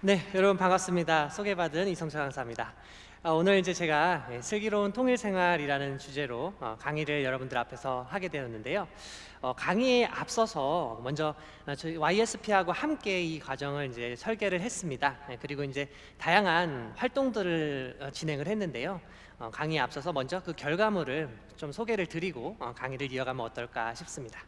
네, 여러분 반갑습니다. 소개받은 이성철 강사입니다. 오늘 이제 제가 슬기로운 통일생활이라는 주제로 강의를 여러분들 앞에서 하게 되었는데요. 강의에 앞서서 먼저 저희 YSP하고 함께 이 과정을 이제 설계를 했습니다. 그리고 이제 다양한 활동들을 진행을 했는데요. 강의에 앞서서 먼저 그 결과물을 좀 소개를 드리고 강의를 이어가면 어떨까 싶습니다.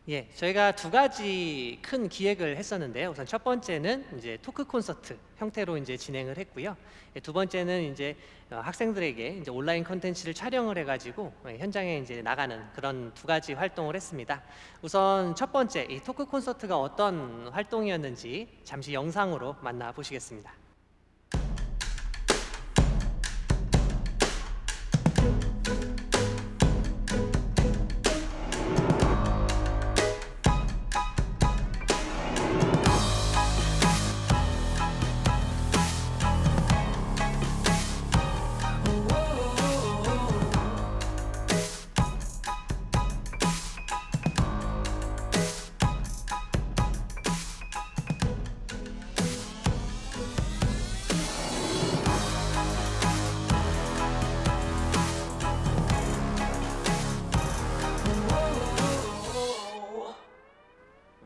예, 저희가 두 가지 큰 기획을 했었는데요. 우선 첫 번째는 이제 토크 콘서트 형태로 이제 진행을 했고요. 두 번째는 이제 학생들에게 이제 온라인 컨텐츠를 촬영을 해가지고 현장에 이제 나가는 그런 두 가지 활동을 했습니다. 우선 첫 번째 이 토크 콘서트가 어떤 활동이었는지 잠시 영상으로 만나 보시겠습니다.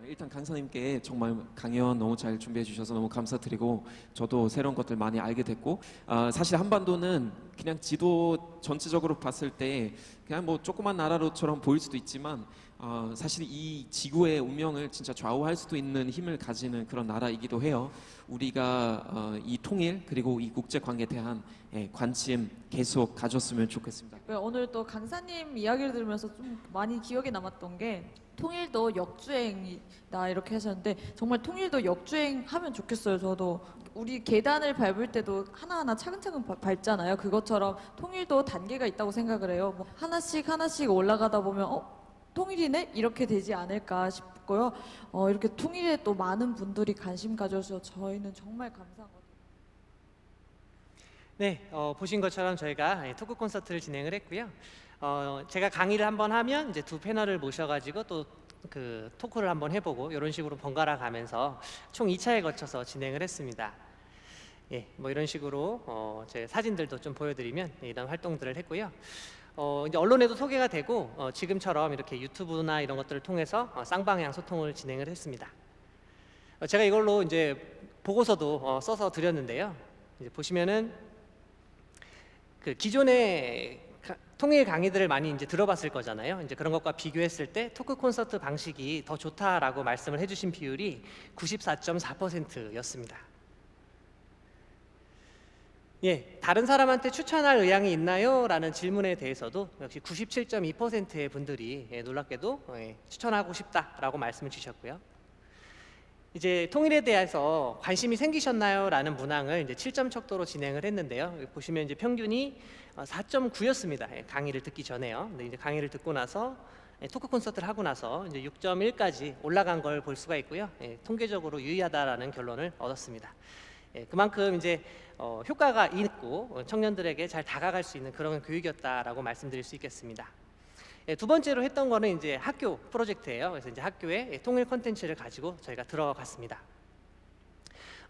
일단 강사님께 정말 강연 너무 잘 준비해 주셔서 너무 감사드리고, 저도 새로운 것들 많이 알게 됐고, 사실 한반도는 그냥 지도 전체적으로 봤을 때 그냥 뭐 조그만 나라로처럼 보일 수도 있지만 사실 이 지구의 운명을 진짜 좌우할 수도 있는 힘을 가지는 그런 나라이기도 해요. 우리가 이 통일 그리고 이 국제 관계에 대한 관심 계속 가졌으면 좋겠습니다. 오늘 또 강사님 이야기를 들으면서 좀 많이 기억에 남았던 게, 통일도 역주행이다 이렇게 하셨는데 정말 통일도 역주행하면 좋겠어요. 저도 우리 계단을 밟을 때도 하나하나 차근차근 밟잖아요. 그것처럼 통일도 단계가 있다고 생각을 해요. 뭐 하나씩 하나씩 올라가다 보면 통일이네? 이렇게 되지 않을까 싶고요. 이렇게 통일에 또 많은 분들이 관심 가져서 저희는 정말 감사하거든요. 네, 보신 것처럼 저희가 토크 콘서트를 진행을 했고요. 제가 강의를 한번 하면 이제 두 패널을 모셔가지고 또 그 토크를 한번 해보고 이런 식으로 번갈아 가면서 총 2차에 거쳐서 진행을 했습니다. 예, 뭐 이런 식으로 제 사진들도 좀 보여드리면 이런 활동들을 했고요. 이제 언론에도 소개가 되고 지금처럼 이렇게 유튜브나 이런 것들을 통해서 쌍방향 소통을 진행을 했습니다. 제가 이걸로 이제 보고서도 써서 드렸는데요. 이제 보시면은 그 기존의 통일 강의들을 많이 이제 들어봤을 거잖아요. 이제 그런 것과 비교했을 때 토크 콘서트 방식이 더 좋다라고 말씀을 해주신 비율이 94.4%였습니다. 예, 다른 사람한테 추천할 의향이 있나요? 라는 질문에 대해서도 역시 97.2%의 분들이 놀랍게도 추천하고 싶다라고 말씀을 주셨고요. 이제 통일에 대해서 관심이 생기셨나요? 라는 문항을 이제 7점 척도로 진행을 했는데요. 보시면 이제 평균이 4.9였습니다. 강의를 듣기 전에요. 근데 이제 강의를 듣고 나서 토크 콘서트를 하고 나서 이제 6.1까지 올라간 걸 볼 수가 있고요. 통계적으로 유의하다라는 결론을 얻었습니다. 그만큼 이제 효과가 있고 청년들에게 잘 다가갈 수 있는 그런 교육이었다라고 말씀드릴 수 있겠습니다. 두 번째로 했던 거는 이제 학교 프로젝트예요. 그래서 이제 학교에 통일 콘텐츠를 가지고 저희가 들어갔습니다.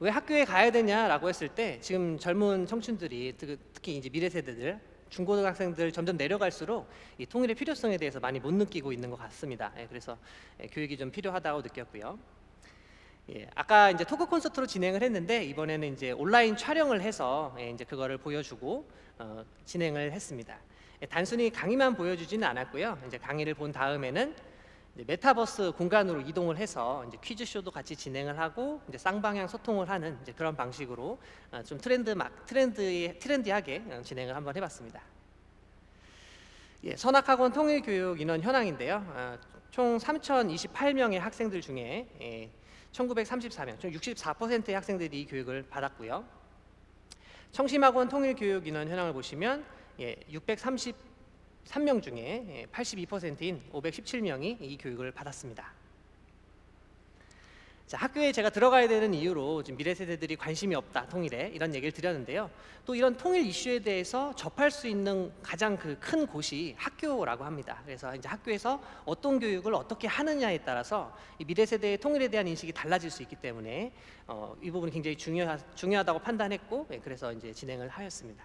왜 학교에 가야 되냐라고 했을 때 지금 젊은 청춘들이 특히 이제 미래 세대들 중고등학생들 점점 내려갈수록 이 통일의 필요성에 대해서 많이 못 느끼고 있는 것 같습니다. 그래서 교육이 좀 필요하다고 느꼈고요. 아까 이제 토크 콘서트로 진행을 했는데 이번에는 이제 온라인 촬영을 해서 이제 그거를 보여주고 진행을 했습니다. 단순히 강의만 보여주지는 않았고요. 이제 강의를 본 다음에는 이제 메타버스 공간으로 이동을 해서 이제 퀴즈쇼도 같이 진행을 하고 이제 쌍방향 소통을 하는 이제 그런 방식으로 좀 트렌디하게 진행을 한번 해봤습니다. 선학학원 통일교육 인원 현황인데요. 총 3,028명의 학생들 중에 1934명, 총 64%의 학생들이 이 교육을 받았고요. 청심학원 통일교육 인원 현황을 보시면 633명 중에 82%인 517명이 이 교육을 받았습니다. 자, 학교에 제가 들어가야 되는 이유로 지금 미래 세대들이 관심이 없다, 통일에, 이런 얘기를 드렸는데요. 또 이런 통일 이슈에 대해서 접할 수 있는 가장 그 큰 곳이 학교라고 합니다. 그래서 이제 학교에서 어떤 교육을 어떻게 하느냐에 따라서 이 미래 세대의 통일에 대한 인식이 달라질 수 있기 때문에 이 부분이 굉장히 중요하다고 판단했고, 그래서 이제 진행을 하였습니다.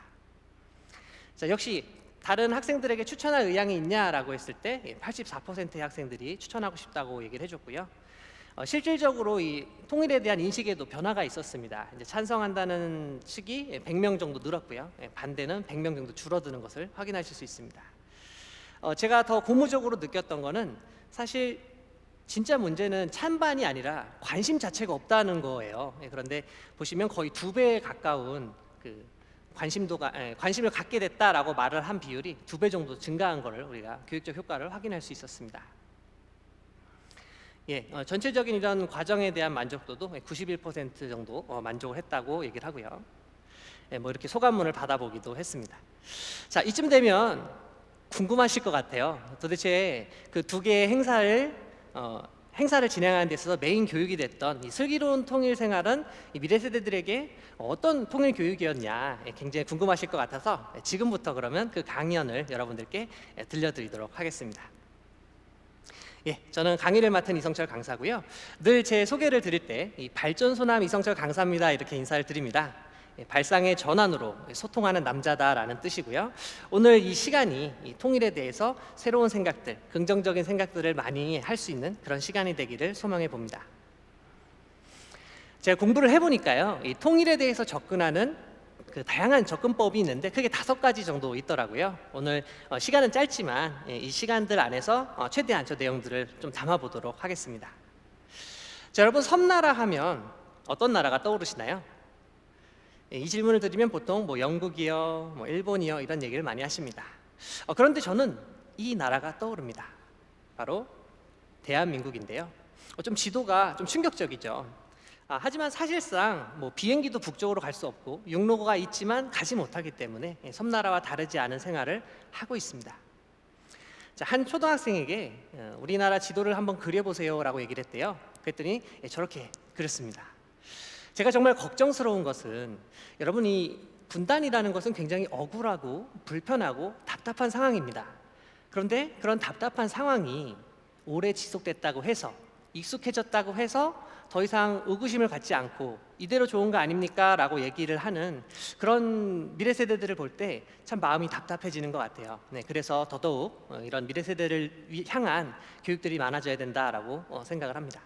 자, 역시 다른 학생들에게 추천할 의향이 있냐라고 했을 때 84%의 학생들이 추천하고 싶다고 얘기를 해줬고요. 실질적으로 이 통일에 대한 인식에도 변화가 있었습니다. 이제 찬성한다는 측이 100명 정도 늘었고요. 반대는 100명 정도 줄어드는 것을 확인하실 수 있습니다. 제가 더 고무적으로 느꼈던 거는 사실 진짜 문제는 찬반이 아니라 관심 자체가 없다는 거예요. 그런데 보시면 거의 2배에 가까운 그 관심을 갖게 됐다라고 말을 한 비율이 2배 정도 증가한 것을 우리가 교육적 효과를 확인할 수 있었습니다. 전체적인 이런 과정에 대한 만족도도 91% 정도 만족을 했다고 얘기를 하고요. 뭐 이렇게 소감문을 받아보기도 했습니다. 자, 이쯤 되면 궁금하실 것 같아요. 도대체 그 2개의 행사를 진행하는 데 있어서 메인 교육이 됐던 이 슬기로운 통일 생활은 이 미래 세대들에게 어떤 통일 교육이었냐, 굉장히 궁금하실 것 같아서 지금부터 그러면 그 강연을 여러분들께 들려드리도록 하겠습니다. 저는 강의를 맡은 이성철 강사고요. 늘 제 소개를 드릴 때 이 발전소남 이성철 강사입니다 이렇게 인사를 드립니다. 발상의 전환으로 소통하는 남자다라는 뜻이고요. 오늘 이 시간이 이 통일에 대해서 새로운 생각들, 긍정적인 생각들을 많이 할 수 있는 그런 시간이 되기를 소망해 봅니다. 제가 공부를 해보니까요, 이 통일에 대해서 접근하는 그 다양한 접근법이 있는데 크게 5가지 정도 있더라고요. 오늘 시간은 짧지만 이 시간들 안에서 최대한 저 내용들을 좀 담아보도록 하겠습니다. 자, 여러분, 섬나라 하면 어떤 나라가 떠오르시나요? 이 질문을 드리면 보통 뭐 영국이요, 뭐 일본이요 이런 얘기를 많이 하십니다. 그런데 저는 이 나라가 떠오릅니다. 바로 대한민국인데요. 좀 지도가 좀 충격적이죠. 하지만 사실상 뭐 비행기도 북쪽으로 갈 수 없고 육로가 있지만 가지 못하기 때문에 섬나라와 다르지 않은 생활을 하고 있습니다. 자, 한 초등학생에게 우리나라 지도를 한번 그려보세요라고 얘기를 했대요. 그랬더니 저렇게 그렸습니다. 제가 정말 걱정스러운 것은 여러분이 분단이라는 것은 굉장히 억울하고 불편하고 답답한 상황입니다. 그런데 그런 답답한 상황이 오래 지속됐다고 해서, 익숙해졌다고 해서 더 이상 의구심을 갖지 않고 이대로 좋은 거 아닙니까? 라고 얘기를 하는 그런 미래 세대들을 볼 때 참 마음이 답답해지는 것 같아요. 그래서 더더욱 이런 미래 세대를 향한 교육들이 많아져야 된다라고 생각을 합니다.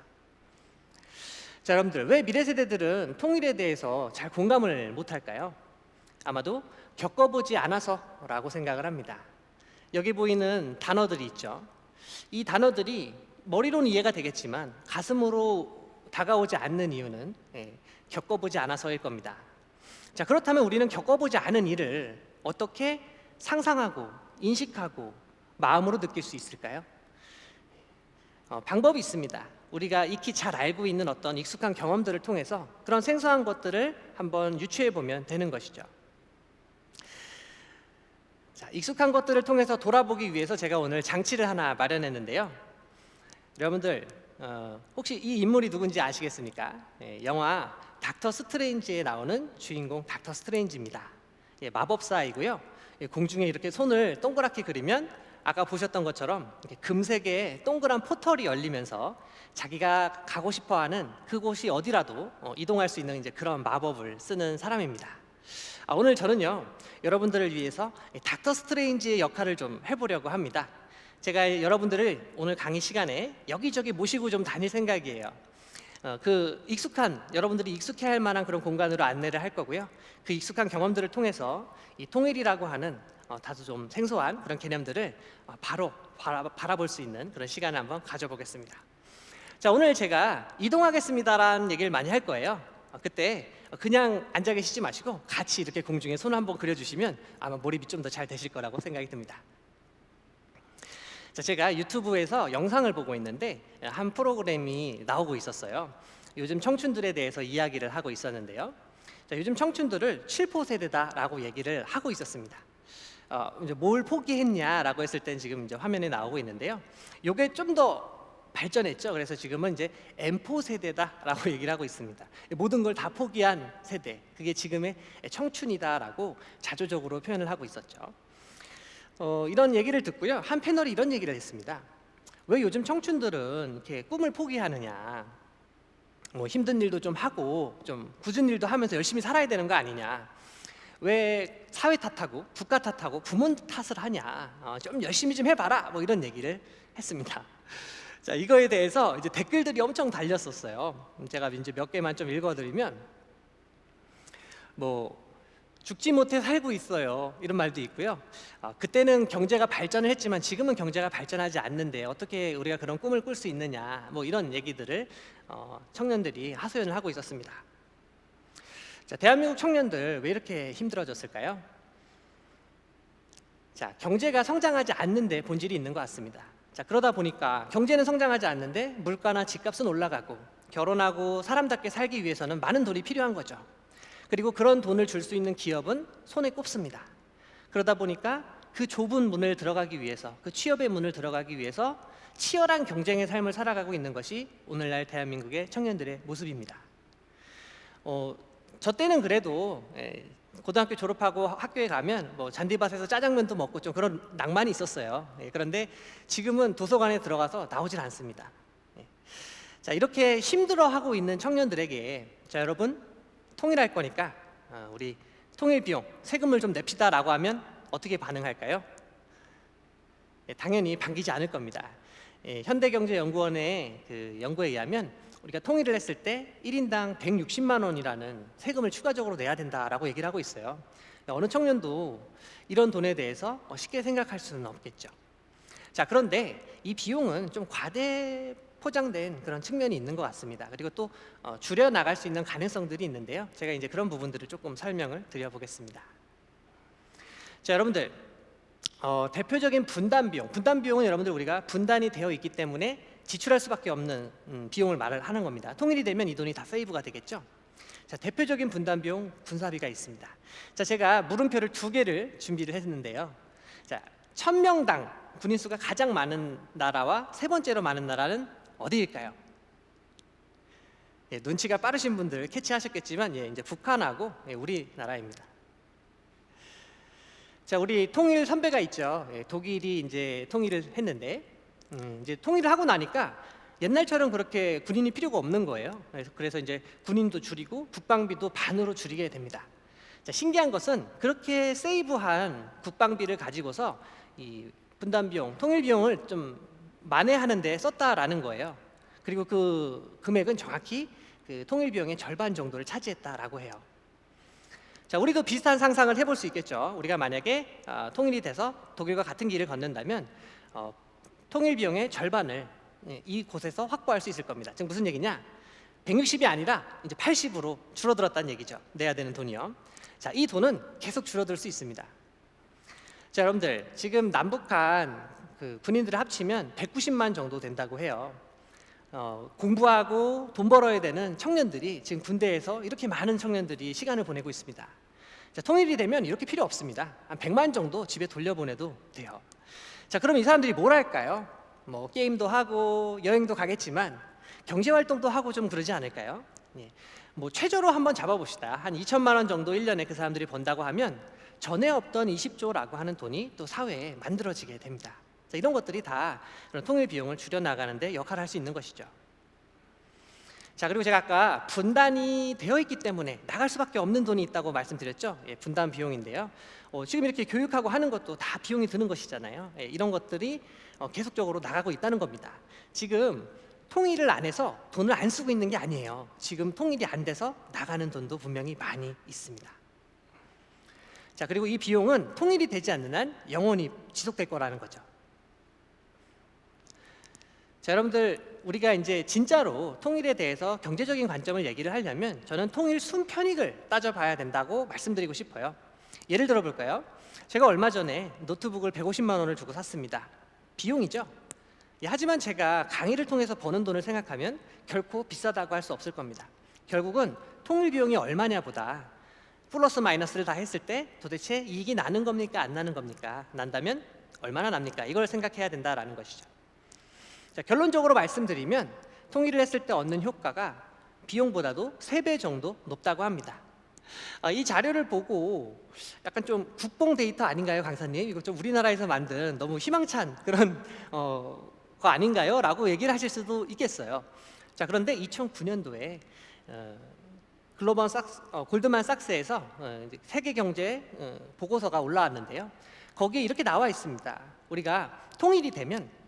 자, 여러분들, 왜 미래 세대들은 통일에 대해서 잘 공감을 못할까요? 아마도 겪어보지 않아서라고 생각을 합니다. 여기 보이는 단어들이 있죠. 이 단어들이 머리로는 이해가 되겠지만 가슴으로 다가오지 않는 이유는 겪어보지 않아서일 겁니다. 자, 그렇다면 우리는 겪어보지 않은 일을 어떻게 상상하고 인식하고 마음으로 느낄 수 있을까요? 방법이 있습니다. 우리가 익히 잘 알고 있는 어떤 익숙한 경험들을 통해서 그런 생소한 것들을 한번 유추해 보면 되는 것이죠. 자, 익숙한 것들을 통해서 돌아보기 위해서 제가 오늘 장치를 하나 마련했는데요. 여러분들, 혹시 이 인물이 누군지 아시겠습니까? 영화 닥터 스트레인지에 나오는 주인공 닥터 스트레인지입니다. 마법사이고요. 공중에 이렇게 손을 동그랗게 그리면 아까 보셨던 것처럼 이렇게 금색의 동그란 포털이 열리면서 자기가 가고 싶어하는 그곳이 어디라도 이동할 수 있는 이제 그런 마법을 쓰는 사람입니다. 오늘 저는요, 여러분들을 위해서 닥터 스트레인지의 역할을 좀 해보려고 합니다. 제가 여러분들을 오늘 강의 시간에 여기저기 모시고 좀 다닐 생각이에요. 여러분들이 익숙해할 만한 그런 공간으로 안내를 할 거고요. 그 익숙한 경험들을 통해서 이 통일이라고 하는 다소 좀 생소한 그런 개념들을 바로 바라볼 수 있는 그런 시간을 한번 가져보겠습니다. 자, 오늘 제가 이동하겠습니다라는 얘기를 많이 할 거예요. 그때 그냥 앉아 계시지 마시고 같이 이렇게 공중에 손을 한번 그려주시면 아마 몰입이 좀 더 잘 되실 거라고 생각이 듭니다. 자, 제가 유튜브에서 영상을 보고 있는데 한 프로그램이 나오고 있었어요. 요즘 청춘들에 대해서 이야기를 하고 있었는데요. 자, 요즘 청춘들을 7포 세대다라고 얘기를 하고 있었습니다. 이제 뭘 포기했냐라고 했을 땐 지금 이제 화면에 나오고 있는데요. 요게 좀 더 발전했죠. 그래서 지금은 이제 M4 세대다라고 얘기를 하고 있습니다. 모든 걸 다 포기한 세대, 그게 지금의 청춘이다라고 자조적으로 표현을 하고 있었죠. 이런 얘기를 듣고요, 한 패널이 이런 얘기를 했습니다. 왜 요즘 청춘들은 이렇게 꿈을 포기하느냐, 뭐 힘든 일도 좀 하고 좀 굳은 일도 하면서 열심히 살아야 되는 거 아니냐, 왜 사회 탓하고 국가 탓하고 부모 탓을 하냐, 좀 열심히 좀 해봐라, 뭐 이런 얘기를 했습니다. 자, 이거에 대해서 이제 댓글들이 엄청 달렸었어요. 제가 이제 몇 개만 좀 읽어드리면, 뭐 죽지 못해 살고 있어요, 이런 말도 있고요. 그때는 경제가 발전을 했지만 지금은 경제가 발전하지 않는데 어떻게 우리가 그런 꿈을 꿀 수 있느냐, 뭐 이런 얘기들을 청년들이 하소연을 하고 있었습니다. 자, 대한민국 청년들 왜 이렇게 힘들어졌을까요? 자, 경제가 성장하지 않는데 본질이 있는 것 같습니다. 자, 그러다 보니까 경제는 성장하지 않는데 물가나 집값은 올라가고, 결혼하고 사람답게 살기 위해서는 많은 돈이 필요한 거죠. 그리고 그런 돈을 줄 수 있는 기업은 손에 꼽습니다. 그러다 보니까 그 좁은 문을 들어가기 위해서, 그 취업의 문을 들어가기 위해서 치열한 경쟁의 삶을 살아가고 있는 것이 오늘날 대한민국의 청년들의 모습입니다. 저 때는 그래도 고등학교 졸업하고 학교에 가면 뭐 잔디밭에서 짜장면도 먹고 좀 그런 낭만이 있었어요. 그런데 지금은 도서관에 들어가서 나오질 않습니다. 자, 이렇게 힘들어하고 있는 청년들에게, 자, 여러분 통일할 거니까 우리 통일 비용 세금을 좀 냅시다라고 하면 어떻게 반응할까요? 당연히 반기지 않을 겁니다. 현대경제연구원의 그 연구에 의하면 우리가 통일을 했을 때 1인당 160만 원이라는 세금을 추가적으로 내야 된다라고 얘기를 하고 있어요. 어느 청년도 이런 돈에 대해서 쉽게 생각할 수는 없겠죠. 자, 그런데 이 비용은 좀 과대 포장된 그런 측면이 있는 것 같습니다. 그리고 또 줄여 나갈 수 있는 가능성들이 있는데요. 제가 이제 그런 부분들을 조금 설명을 드려보겠습니다. 자, 여러분들, 대표적인 분단 비용은 여러분들 우리가 분단이 되어 있기 때문에 지출할 수밖에 없는 비용을 말을 하는 겁니다. 통일이 되면 이 돈이 다 세이브가 되겠죠. 자, 대표적인 분단 비용, 군사비가 있습니다. 자, 제가 물음표를 2개를 준비를 했는데요. 자, 1000명당 군인 수가 가장 많은 나라와 세 번째로 많은 나라는 어디일까요? 눈치가 빠르신 분들 캐치하셨겠지만 이제 북한하고 우리나라입니다. 자, 우리 통일 선배가 있죠. 독일이 이제 통일을 했는데 이제 통일을 하고 나니까 옛날처럼 그렇게 군인이 필요가 없는 거예요. 그래서 이제 군인도 줄이고 국방비도 반으로 줄이게 됩니다. 자, 신기한 것은 그렇게 세이브한 국방비를 가지고서 이 분단 비용, 통일 비용을 좀 만회하는 데 썼다라는 거예요. 그리고 그 금액은 정확히 그 통일 비용의 절반 정도를 차지했다라고 해요. 자, 우리도 비슷한 상상을 해볼 수 있겠죠. 우리가 만약에 통일이 돼서 독일과 같은 길을 걷는다면 통일 비용의 절반을 이곳에서 확보할 수 있을 겁니다. 지금 무슨 얘기냐? 160이 아니라 이제 80으로 줄어들었다는 얘기죠. 내야 되는 돈이요. 자, 이 돈은 계속 줄어들 수 있습니다. 자, 여러분들, 지금 남북한 그 군인들을 합치면 190만 정도 된다고 해요. 공부하고 돈 벌어야 되는 청년들이 지금 군대에서 이렇게 많은 청년들이 시간을 보내고 있습니다. 자, 통일이 되면 이렇게 필요 없습니다. 한 100만 정도 집에 돌려보내도 돼요. 자, 그럼 이 사람들이 뭘 할까요? 뭐 게임도 하고 여행도 가겠지만 경제활동도 하고 좀 그러지 않을까요? 뭐 최저로 한번 잡아봅시다. 한 2천만 원 정도 1년에 그 사람들이 번다고 하면 전에 없던 20조라고 하는 돈이 또 사회에 만들어지게 됩니다. 자, 이런 것들이 다 그런 통일 비용을 줄여나가는데 역할을 할 수 있는 것이죠. 자, 그리고 제가 아까 분단이 되어 있기 때문에 나갈 수밖에 없는 돈이 있다고 말씀드렸죠. 분단 비용인데요. 지금 이렇게 교육하고 하는 것도 다 비용이 드는 것이잖아요. 이런 것들이 계속적으로 나가고 있다는 겁니다. 지금 통일을 안 해서 돈을 안 쓰고 있는 게 아니에요. 지금 통일이 안 돼서 나가는 돈도 분명히 많이 있습니다. 자, 그리고 이 비용은 통일이 되지 않는 한 영원히 지속될 거라는 거죠. 자, 여러분들, 우리가 이제 진짜로 통일에 대해서 경제적인 관점을 얘기를 하려면 저는 통일 순편익을 따져봐야 된다고 말씀드리고 싶어요. 예를 들어 볼까요? 제가 얼마 전에 노트북을 150만 원을 주고 샀습니다. 비용이죠. 하지만 제가 강의를 통해서 버는 돈을 생각하면 결코 비싸다고 할 수 없을 겁니다. 결국은 통일 비용이 얼마냐 보다 플러스 마이너스를 다 했을 때 도대체 이익이 나는 겁니까 안 나는 겁니까? 난다면 얼마나 납니까? 이걸 생각해야 된다라는 것이죠. 자, 자, 결론적으로 말씀드리면 통일을 했을 때 얻는 효과가 비용보다도 3배 정도 높다고 합니다. 이 자료를 보고 약간 좀 국뽕 데이터 아닌가요, 강사님? 이거 좀 우리나라에서 만든 너무 희망찬 그런 거 아닌가요? 라고 얘기를 하실 수도 있겠어요. 자, 그런데 2009년도에 골드만 삭스에서 세계 경제 보고서가 올라왔는데요. 거기에 이렇게 나와 있습니다. 우리가 통일이 되면,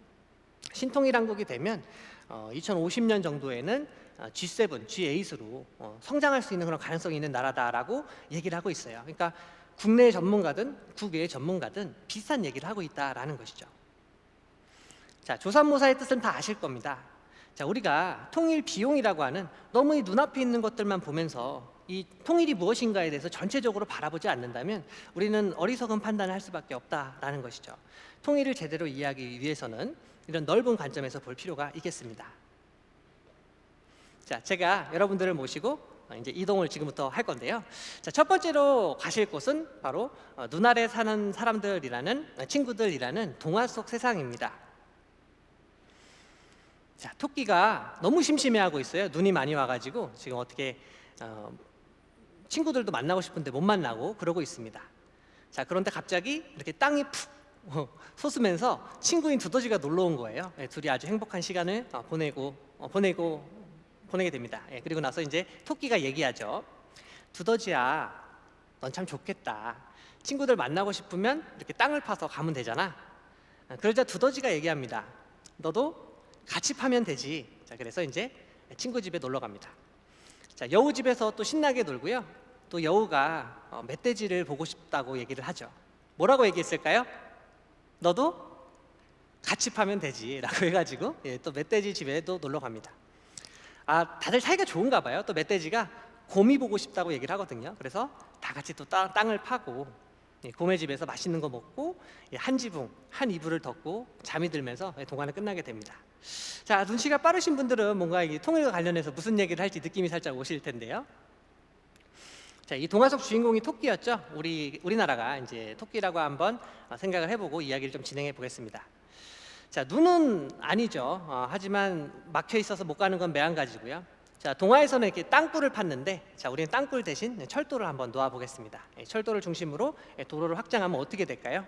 신통일한국이 되면 2050년 정도에는 G7, G8으로 성장할 수 있는 그런 가능성이 있는 나라다라고 얘기를 하고 있어요. 그러니까 국내 전문가든 국외 전문가든 비슷한 얘기를 하고 있다라는 것이죠. 자, 조삼모사의 뜻은 다 아실 겁니다. 자, 우리가 통일 비용이라고 하는 너무 이 눈앞에 있는 것들만 보면서 이 통일이 무엇인가에 대해서 전체적으로 바라보지 않는다면 우리는 어리석은 판단을 할 수밖에 없다라는 것이죠. 통일을 제대로 이해하기 위해서는 이런 넓은 관점에서 볼 필요가 있겠습니다. 자, 제가 여러분들을 모시고 이제 이동을 지금부터 할 건데요. 자, 첫 번째로 가실 곳은 바로 눈 아래 사는 사람들이라는 친구들이라는 동화 속 세상입니다. 자, 토끼가 너무 심심해하고 있어요. 눈이 많이 와가지고 지금 어떻게 친구들도 만나고 싶은데 못 만나고 그러고 있습니다. 자, 그런데 갑자기 이렇게 땅이 푹 솟으면서 친구인 두더지가 놀러 온 거예요. 둘이 아주 행복한 시간을 보내게 됩니다. 그리고 나서 이제 토끼가 얘기하죠. 두더지야, 넌 참 좋겠다. 친구들 만나고 싶으면 이렇게 땅을 파서 가면 되잖아. 그러자 두더지가 얘기합니다. 너도 같이 파면 되지. 자, 그래서 이제 친구 집에 놀러 갑니다. 자, 여우 집에서 또 신나게 놀고요. 또 여우가 멧돼지를 보고 싶다고 얘기를 하죠. 뭐라고 얘기했을까요? 너도 같이 파면 되지 라고 해가지고 또 멧돼지 집에도 놀러 갑니다. 다들 사이가 좋은가 봐요. 또 멧돼지가 곰이 보고 싶다고 얘기를 하거든요. 그래서 다 같이 또 땅을 파고 곰의 집에서 맛있는 거 먹고 한 지붕, 한 이불을 덮고 잠이 들면서 동화는 끝나게 됩니다. 자, 눈치가 빠르신 분들은 뭔가 이 통일과 관련해서 무슨 얘기를 할지 느낌이 살짝 오실 텐데요. 자, 이 동화 속 주인공이 토끼였죠. 우리나라가 이제 토끼라고 한번 생각을 해보고 이야기를 좀 진행해 보겠습니다. 자, 눈은 아니죠. 하지만 막혀 있어서 못 가는 건 매한가지고요. 자, 동화에서는 이렇게 땅굴을 팠는데, 자, 우리는 땅굴 대신 철도를 한번 놓아 보겠습니다. 철도를 중심으로 도로를 확장하면 어떻게 될까요?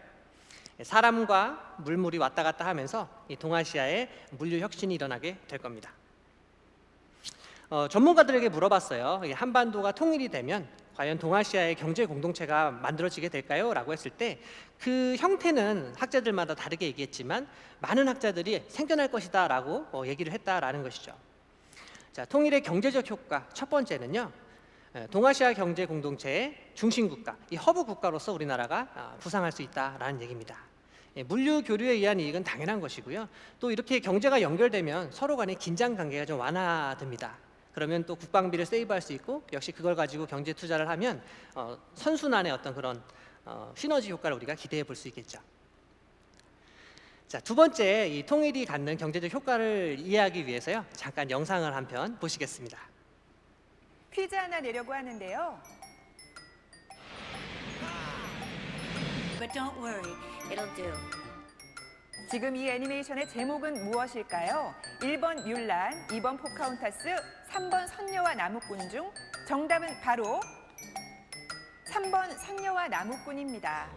사람과 물물이 왔다 갔다 하면서 이 동아시아에 물류 혁신이 일어나게 될 겁니다. 전문가들에게 물어봤어요. 한반도가 통일이 되면 과연 동아시아의 경제 공동체가 만들어지게 될까요? 라고 했을 때 그 형태는 학자들마다 다르게 얘기했지만 많은 학자들이 생겨날 것이다 라고 얘기를 했다라는 것이죠. 자, 통일의 경제적 효과 첫 번째는요, 동아시아 경제 공동체의 중심 국가, 이 허브 국가로서 우리나라가 부상할 수 있다라는 얘기입니다. 물류 교류에 의한 이익은 당연한 것이고요. 또 이렇게 경제가 연결되면 서로 간의 긴장 관계가 좀 완화됩니다. 그러면 또 국방비를 세이브할 수 있고, 역시 그걸 가지고 경제 투자를 하면 선순환의 어떤 그런 시너지 효과를 우리가 기대해 볼 수 있겠죠. 자, 두 번째, 이 통일이 갖는 경제적 효과를 이해하기 위해서요, 잠깐 영상을 한 편 보시겠습니다. 퀴즈 하나 내려고 하는데요. But don't worry, it'll do. 지금 이 애니메이션의 제목은 무엇일까요? 1번 뮬란, 2번 포카혼타스, 3번 선녀와 나무꾼 중 정답은 바로 3번 선녀와 나무꾼입니다.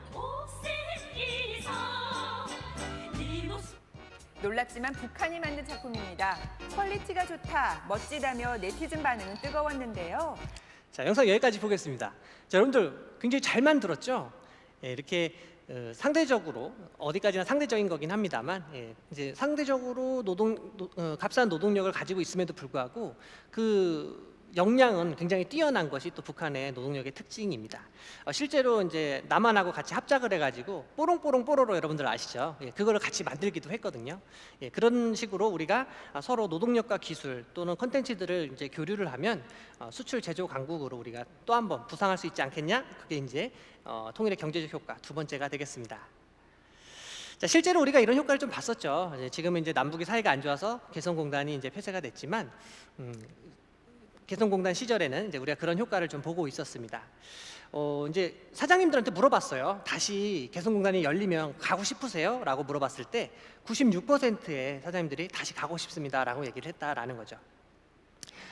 놀랍지만 북한이 만든 작품입니다. 퀄리티가 좋다, 멋지다며 네티즌 반응은 뜨거웠는데요. 자, 영상 여기까지 보겠습니다. 자, 여러분들 굉장히 잘 만들었죠? 이렇게 상대적으로 어디까지나 상대적인 거긴 합니다만, 이제 상대적으로 값싼 노동력을 가지고 있음에도 불구하고 그 역량은 굉장히 뛰어난 것이 또 북한의 노동력의 특징입니다. 실제로 이제 남한하고 같이 합작을 해가지고 뽀롱뽀롱 뽀로로 여러분들 아시죠? 그거를 같이 만들기도 했거든요. 그런 식으로 우리가 서로 노동력과 기술 또는 콘텐츠들을 이제 교류를 하면 수출 제조 강국으로 우리가 또 한번 부상할 수 있지 않겠냐? 그게 이제 통일의 경제적 효과 두 번째가 되겠습니다. 자, 실제로 우리가 이런 효과를 좀 봤었죠. 지금은 이제 남북이 사이가 안 좋아서 개성공단이 이제 폐쇄가 됐지만, 개성공단 시절에는 이제 우리가 그런 효과를 좀 보고 있었습니다. 이제 사장님들한테 물어봤어요. 다시 개성공단이 열리면 가고 싶으세요? 라고 물어봤을 때 96%의 사장님들이 다시 가고 싶습니다라고 얘기를 했다라는 거죠.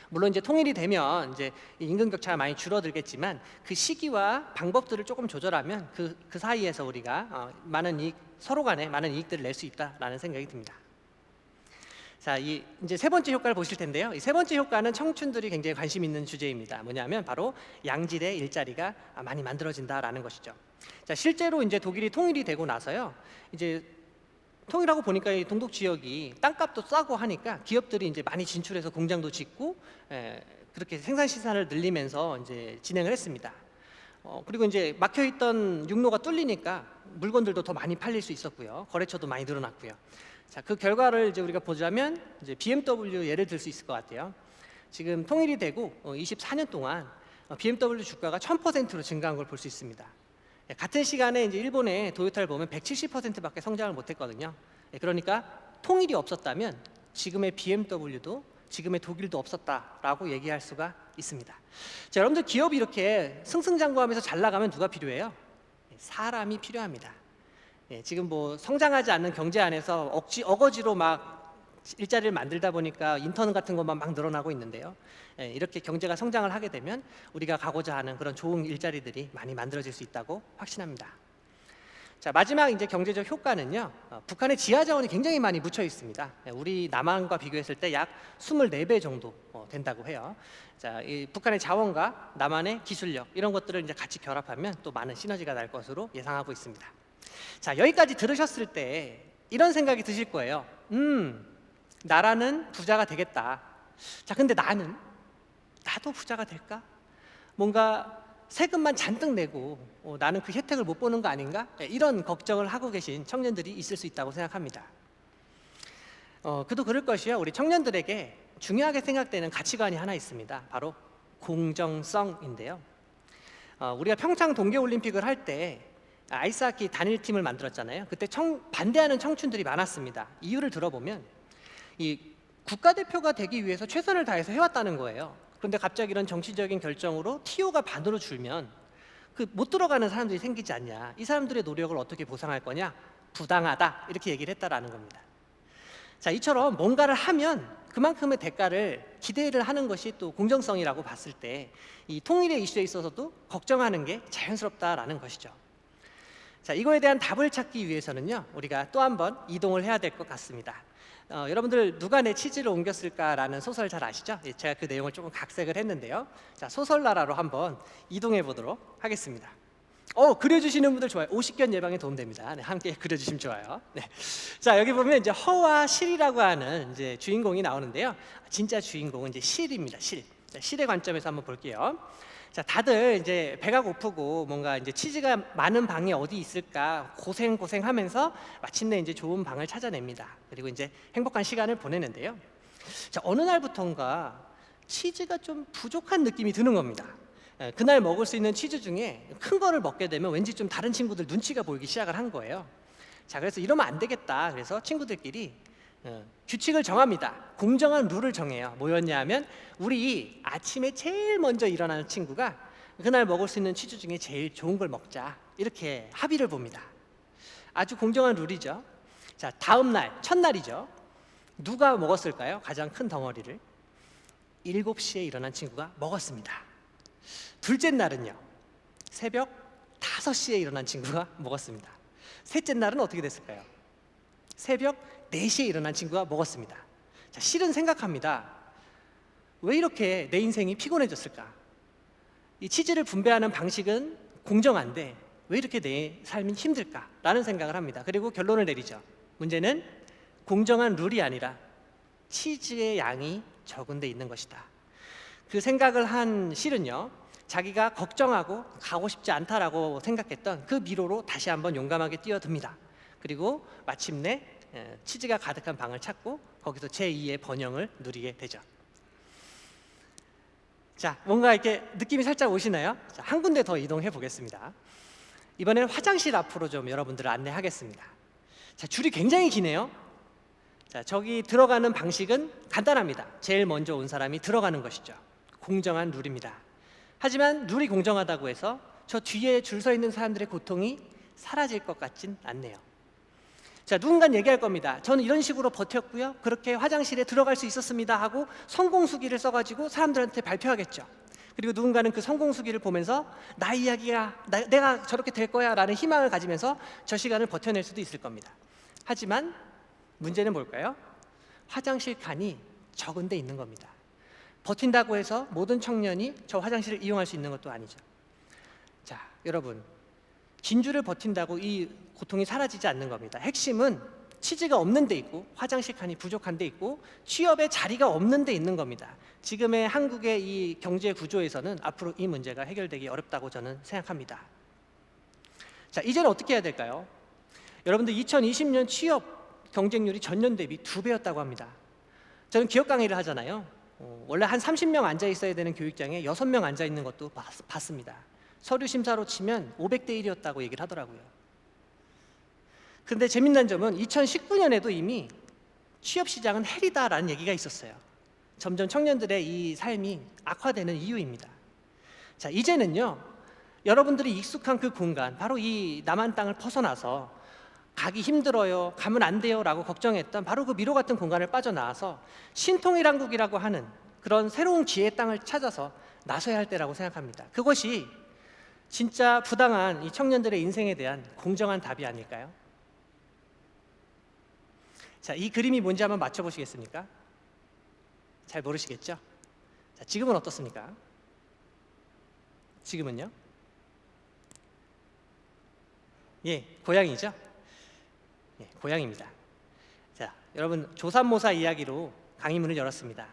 물론 이제 통일이 되면 이제 이 임금 격차가 많이 줄어들겠지만 그 시기와 방법들을 조금 조절하면 그 사이에서 우리가 많은 이익, 서로 간에 많은 이익들을 낼 수 있다라는 생각이 듭니다. 자, 이제 세 번째 효과를 보실 텐데요. 이 세 번째 효과는 청춘들이 굉장히 관심 있는 주제입니다. 뭐냐면 바로 양질의 일자리가 많이 만들어진다라는 것이죠. 자, 실제로 이제 독일이 통일이 되고 나서요. 이제 통일하고 보니까 이 동독 지역이 땅값도 싸고 하니까 기업들이 이제 많이 진출해서 공장도 짓고 그렇게 생산 시설을 늘리면서 이제 진행을 했습니다. 그리고 이제 막혀있던 육로가 뚫리니까 물건들도 더 많이 팔릴 수 있었고요. 거래처도 많이 늘어났고요. 자, 그 결과를 이제 우리가 보자면 이제 BMW 예를 들 수 있을 것 같아요. 지금 통일이 되고 24년 동안 BMW 주가가 1000%로 증가한 걸 볼 수 있습니다. 같은 시간에 이제 일본의 도요타를 보면 170%밖에 성장을 못했거든요. 그러니까 통일이 없었다면 지금의 BMW도 지금의 독일도 없었다라고 얘기할 수가 있습니다. 자, 여러분들 기업이 이렇게 승승장구하면서 잘 나가면 누가 필요해요? 사람이 필요합니다. 지금 뭐 성장하지 않는 경제 안에서 어거지로 막 일자리를 만들다 보니까 인턴 같은 것만 막 늘어나고 있는데요. 이렇게 경제가 성장을 하게 되면 우리가 가고자 하는 그런 좋은 일자리들이 많이 만들어질 수 있다고 확신합니다. 자, 마지막 이제 경제적 효과는요. 북한의 지하 자원이 굉장히 많이 묻혀 있습니다. 우리 남한과 비교했을 때 약 24배 정도 된다고 해요. 자, 이 북한의 자원과 남한의 기술력 이런 것들을 이제 같이 결합하면 또 많은 시너지가 날 것으로 예상하고 있습니다. 자, 여기까지 들으셨을 때 이런 생각이 드실 거예요. 나라는 부자가 되겠다. 자, 근데 나도 부자가 될까? 뭔가 세금만 잔뜩 내고 나는 그 혜택을 못 보는 거 아닌가? 이런 걱정을 하고 계신 청년들이 있을 수 있다고 생각합니다. 그도 그럴 것이요. 우리 청년들에게 중요하게 생각되는 가치관이 하나 있습니다. 바로 공정성인데요. 우리가 평창 동계올림픽을 할 때 아이스하키 단일팀을 만들었잖아요. 그때 반대하는 청춘들이 많았습니다. 이유를 들어보면 이 국가대표가 되기 위해서 최선을 다해서 해왔다는 거예요. 그런데 갑자기 이런 정치적인 결정으로 TO가 반으로 줄면 그 못 들어가는 사람들이 생기지 않냐. 이 사람들의 노력을 어떻게 보상할 거냐. 부당하다 이렇게 얘기를 했다라는 겁니다. 자, 이처럼 뭔가를 하면 그만큼의 대가를 기대를 하는 것이 또 공정성이라고 봤을 때 이 통일의 이슈에 있어서도 걱정하는 게 자연스럽다라는 것이죠. 자, 이거에 대한 답을 찾기 위해서는요, 우리가 또 한 번 이동을 해야 될 것 같습니다. 여러분들 누가 내 치즈를 옮겼을까라는 소설 잘 아시죠? 제가 그 내용을 조금 각색을 했는데요. 자, 소설 나라로 한번 이동해 보도록 하겠습니다. 그려주시는 분들 좋아요. 오십견 예방에 도움됩니다. 네, 함께 그려주시면 좋아요. 네. 자, 여기 보면 이제 허와 실이라고 하는 이제 주인공이 나오는데요. 진짜 주인공은 이제 실입니다. 실. 자, 실의 관점에서 한번 볼게요. 자, 다들 이제 배가 고프고 뭔가 이제 치즈가 많은 방이 어디 있을까 고생하면서 마침내 이제 좋은 방을 찾아냅니다. 그리고 이제 행복한 시간을 보내는데요. 자, 어느 날부턴가 치즈가 좀 부족한 느낌이 드는 겁니다. 그날 먹을 수 있는 치즈 중에 큰 거를 먹게 되면 왠지 좀 다른 친구들 눈치가 보이기 시작을 한 거예요. 자, 그래서 이러면 안 되겠다. 그래서 친구들끼리 규칙을 정합니다. 공정한 룰을 정해요. 뭐였냐 하면 우리 아침에 제일 먼저 일어나는 친구가 그날 먹을 수 있는 치즈 중에 제일 좋은 걸 먹자. 이렇게 합의를 봅니다. 아주 공정한 룰이죠. 자, 다음 날, 첫날이죠. 누가 먹었을까요? 가장 큰 덩어리를 7시에 일어난 친구가 먹었습니다. 둘째 날은요, 새벽 5시에 일어난 친구가 먹었습니다. 셋째 날은 어떻게 됐을까요? 새벽 4시에 일어난 친구가 먹었습니다. 자, 실은 생각합니다. 왜 이렇게 내 인생이 피곤해졌을까? 이 치즈를 분배하는 방식은 공정한데 왜 이렇게 내 삶이 힘들까? 라는 생각을 합니다. 그리고 결론을 내리죠. 문제는 공정한 룰이 아니라 치즈의 양이 적은 데 있는 것이다. 그 생각을 한 실은요, 자기가 걱정하고 가고 싶지 않다라고 생각했던 그 미로로 다시 한번 용감하게 뛰어듭니다. 그리고 마침내 치즈가 가득한 방을 찾고 거기서 제2의 번영을 누리게 되죠. 자, 뭔가 이렇게 느낌이 살짝 오시나요? 자, 한 군데 더 이동해 보겠습니다. 이번에는 화장실 앞으로 좀 여러분들을 안내하겠습니다. 자, 줄이 굉장히 기네요. 자, 저기 들어가는 방식은 간단합니다. 제일 먼저 온 사람이 들어가는 것이죠. 공정한 룰입니다. 하지만 룰이 공정하다고 해서 저 뒤에 줄 서 있는 사람들의 고통이 사라질 것 같진 않네요. 자, 누군가는 얘기할 겁니다. 저는 이런 식으로 버텼고요. 그렇게 화장실에 들어갈 수 있었습니다 하고 성공수기를 써가지고 사람들한테 발표하겠죠. 그리고 누군가는 그 성공수기를 보면서 나의 이야기가 내가 저렇게 될 거야 라는 희망을 가지면서 저 시간을 버텨낼 수도 있을 겁니다. 하지만 문제는 뭘까요? 화장실 칸이 적은 데 있는 겁니다. 버틴다고 해서 모든 청년이 저 화장실을 이용할 수 있는 것도 아니죠. 자, 여러분, 긴 줄을 버틴다고 이 고통이 사라지지 않는 겁니다. 핵심은 치즈가 없는 데 있고 화장실 칸이 부족한 데 있고 취업에 자리가 없는 데 있는 겁니다. 지금의 한국의 이 경제 구조에서는 앞으로 이 문제가 해결되기 어렵다고 저는 생각합니다. 자, 이제는 어떻게 해야 될까요? 여러분들 2020년 취업 경쟁률이 전년 대비 2배였다고 합니다. 저는 기업 강의를 하잖아요. 원래 한 30명 앉아 있어야 되는 교육장에 6명 앉아 있는 것도 봤습니다. 서류 심사로 치면 500대 1이었다고 얘기를 하더라고요. 근데 재밌는 점은 2019년에도 이미 취업 시장은 헬이다라는 얘기가 있었어요. 점점 청년들의 이 삶이 악화되는 이유입니다. 자, 이제는요, 여러분들이 익숙한 그 공간, 바로 이 남한 땅을 벗어나서 가기 힘들어요, 가면 안 돼요 라고 걱정했던 바로 그 미로 같은 공간을 빠져나와서 신통일왕국이라고 하는 그런 새로운 기회의 땅을 찾아서 나서야 할 때라고 생각합니다. 그것이 진짜 부당한 이 청년들의 인생에 대한 공정한 답이 아닐까요? 자, 이 그림이 뭔지 한번 맞춰보시겠습니까? 잘 모르시겠죠? 자, 지금은 어떻습니까? 지금은요? 예, 고양이죠? 예, 고양이입니다. 자, 여러분, 조삼모사 이야기로 강의문을 열었습니다.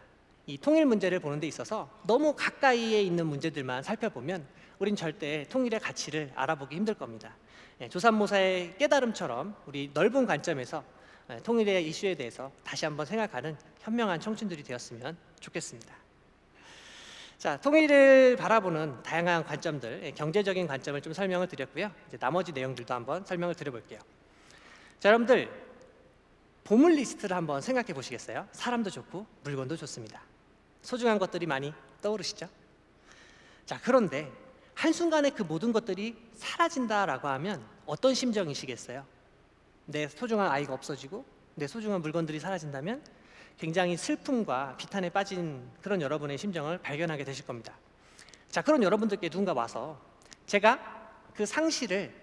이 통일 문제를 보는 데 있어서 너무 가까이에 있는 문제들만 살펴보면 우린 절대 통일의 가치를 알아보기 힘들 겁니다. 예, 조삼모사의 깨달음처럼 우리 넓은 관점에서 통일의 이슈에 대해서 다시 한번 생각하는 현명한 청춘들이 되었으면 좋겠습니다. 자, 통일을 바라보는 다양한 관점들, 경제적인 관점을 좀 설명을 드렸고요. 이제 나머지 내용들도 한번 설명을 드려볼게요. 자, 여러분들, 보물 리스트를 한번 생각해 보시겠어요? 사람도 좋고 물건도 좋습니다. 소중한 것들이 많이 떠오르시죠? 자, 그런데 한순간에 그 모든 것들이 사라진다라고 하면 어떤 심정이시겠어요? 내 소중한 아이가 없어지고 내 소중한 물건들이 사라진다면 굉장히 슬픔과 비탄에 빠진 그런 여러분의 심정을 발견하게 되실 겁니다. 자, 그런 여러분들께 누군가 와서 제가 그 상실을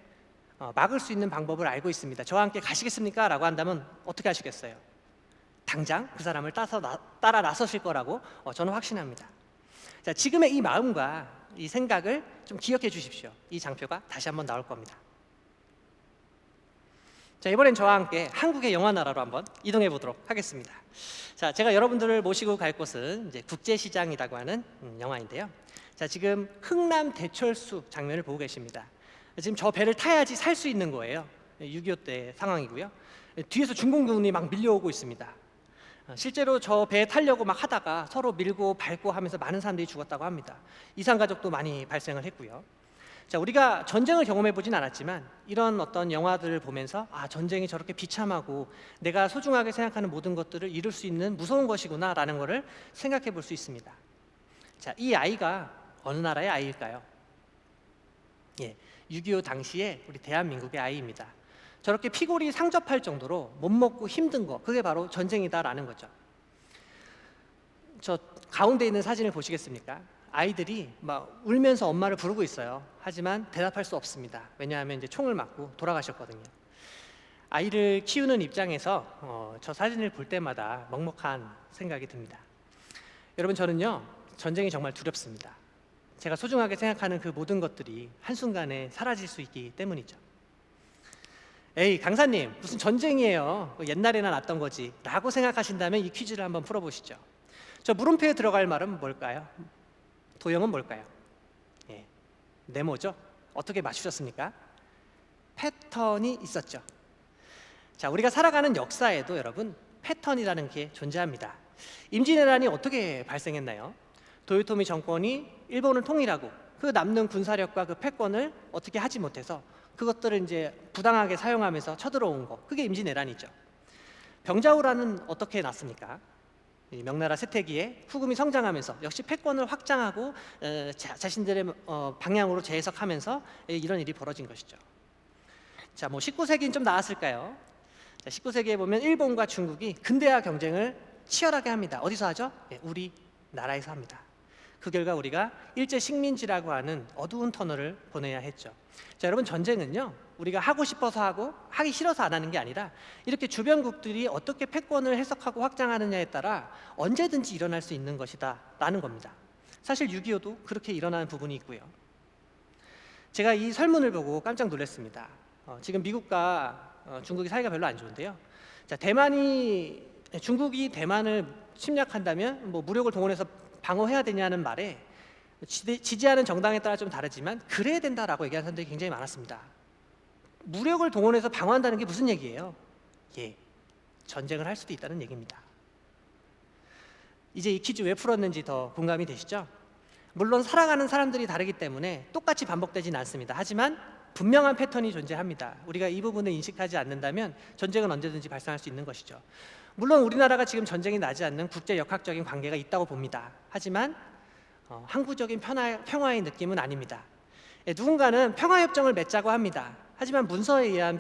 막을 수 있는 방법을 알고 있습니다. 저와 함께 가시겠습니까? 라고 한다면 어떻게 하시겠어요? 당장 그 사람을 따라 나서실 거라고 저는 확신합니다. 자, 지금의 이 마음과 이 생각을 좀 기억해 주십시오. 이 장표가 다시 한번 나올 겁니다. 자, 이번엔 저와 함께 한국의 영화 나라로 한번 이동해 보도록 하겠습니다. 자, 제가 여러분들을 모시고 갈 곳은 이제 국제시장이라고 하는 영화인데요. 자, 지금 흥남 대철수 장면을 보고 계십니다. 지금 저 배를 타야지 살 수 있는 거예요. 6.25 때 상황이고요. 뒤에서 중공군이 막 밀려오고 있습니다. 실제로 저 배 타려고 막 하다가 서로 밀고 밟고 하면서 많은 사람들이 죽었다고 합니다. 이산가족도 많이 발생을 했고요. 자, 우리가 전쟁을 경험해 보진 않았지만 이런 어떤 영화들을 보면서 아, 전쟁이 저렇게 비참하고 내가 소중하게 생각하는 모든 것들을 잃을 수 있는 무서운 것이구나 라는 것을 생각해 볼 수 있습니다. 자, 이 아이가 어느 나라의 아이일까요? 예, 6.25 당시에 우리 대한민국의 아이입니다. 저렇게 피골이 상접할 정도로 못 먹고 힘든 거, 그게 바로 전쟁이다라는 거죠. 저 가운데 있는 사진을 보시겠습니까? 아이들이 막 울면서 엄마를 부르고 있어요. 하지만 대답할 수 없습니다. 왜냐하면 이제 총을 맞고 돌아가셨거든요. 아이를 키우는 입장에서 저 사진을 볼 때마다 먹먹한 생각이 듭니다. 여러분, 저는요, 전쟁이 정말 두렵습니다. 제가 소중하게 생각하는 그 모든 것들이 한순간에 사라질 수 있기 때문이죠. 에이, 강사님, 무슨 전쟁이에요. 옛날에나 났던 거지 라고 생각하신다면 이 퀴즈를 한번 풀어보시죠. 저 물음표에 들어갈 말은 뭘까요? 도형은 뭘까요? 예, 네모죠? 어떻게 맞추셨습니까? 패턴이 있었죠. 자, 우리가 살아가는 역사에도 여러분 패턴이라는 게 존재합니다. 임진왜란이 어떻게 발생했나요? 도요토미 정권이 일본을 통일하고 그 남는 군사력과 그 패권을 어떻게 하지 못해서 그것들을 이제 부당하게 사용하면서 쳐들어온 거, 그게 임진왜란이죠. 병자호란은 어떻게 났습니까? 이 명나라 세태기에 후금이 성장하면서 역시 패권을 확장하고 자신들의 방향으로 재해석하면서 이런 일이 벌어진 것이죠. 자, 뭐 19세기는 좀 나았을까요? 자, 19세기에 보면 일본과 중국이 근대화 경쟁을 치열하게 합니다. 어디서 하죠? 우리 나라에서 합니다. 그 결과 우리가 일제 식민지라고 하는 어두운 터널을 보내야 했죠. 자, 여러분, 전쟁은요, 우리가 하고 싶어서 하고 하기 싫어서 안 하는 게 아니라 이렇게 주변국들이 어떻게 패권을 해석하고 확장하느냐에 따라 언제든지 일어날 수 있는 것이다 라는 겁니다. 사실 6.25도 그렇게 일어나는 부분이 있고요. 제가 이 설문을 보고 깜짝 놀랐습니다. 지금 미국과 중국이 사이가 별로 안 좋은데요. 자, 중국이 대만을 침략한다면 뭐 무력을 동원해서 방어해야 되냐는 말에 지지하는 정당에 따라 좀 다르지만 그래야 된다라고 얘기하는 사람들이 굉장히 많았습니다. 무력을 동원해서 방어한다는 게 무슨 얘기예요? 전쟁을 할 수도 있다는 얘기입니다. 이제 이 퀴즈 왜 풀었는지 더 공감이 되시죠? 물론 살아가는 사람들이 다르기 때문에 똑같이 반복되진 않습니다. 하지만 분명한 패턴이 존재합니다. 우리가 이 부분을 인식하지 않는다면 전쟁은 언제든지 발생할 수 있는 것이죠. 물론 우리나라가 지금 전쟁이 나지 않는 국제 역학적인 관계가 있다고 봅니다. 하지만 항구적인 평화의 느낌은 아닙니다. 누군가는 평화협정을 맺자고 합니다. 하지만 문서에 의한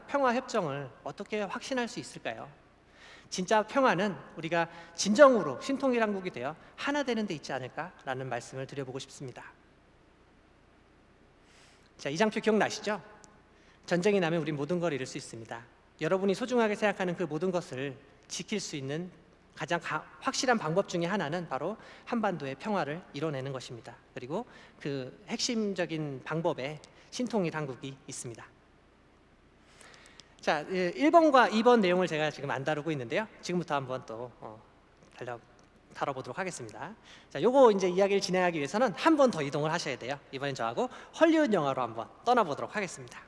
평화협정을 어떻게 확신할 수 있을까요? 진짜 평화는 우리가 진정으로 신통일한국이 되어 하나 되는 데 있지 않을까라는 말씀을 드려보고 싶습니다. 자, 이 장표 기억나시죠? 전쟁이 나면 우린 모든 걸 잃을 수 있습니다. 여러분이 소중하게 생각하는 그 모든 것을 지킬 수 있는 가장 확실한 방법 중에 하나는 바로 한반도의 평화를 이뤄내는 것입니다. 그리고 그 핵심적인 방법에 신통일 한국이 있습니다. 자, 1번과 2번 내용을 제가 지금 안 다루고 있는데요. 지금부터 한번 또 다뤄보도록 하겠습니다. 자, 요거 이제 이야기를 진행하기 위해서는 한 번 더 이동을 하셔야 돼요. 이번엔 저하고 헐리우드 영화로 한번 떠나보도록 하겠습니다.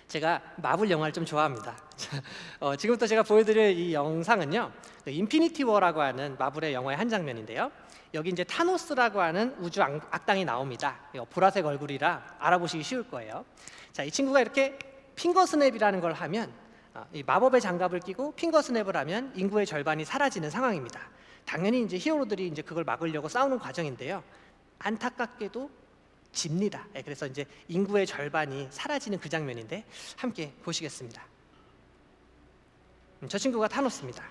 제가 마블 영화를 좀 좋아합니다. 지금부터 제가 보여드릴 이 영상은요, 인피니티 워라고 하는 마블의 영화의 한 장면인데요. 여기 이제 타노스라고 하는 우주 악당이 나옵니다. 보라색 얼굴이라 알아보시기 쉬울 거예요. 자, 이 친구가 이렇게 핑거 스냅이라는 걸 하면, 이 마법의 장갑을 끼고 핑거 스냅을 하면 인구의 절반이 사라지는 상황입니다. 당연히 이제 히어로들이 이제 그걸 막으려고 싸우는 과정인데요. 안타깝게도 집니다. 그래서 이제 인구의 절반이 사라지는 그 장면인데 함께 보시겠습니다. 저 친구가 타노스입니다.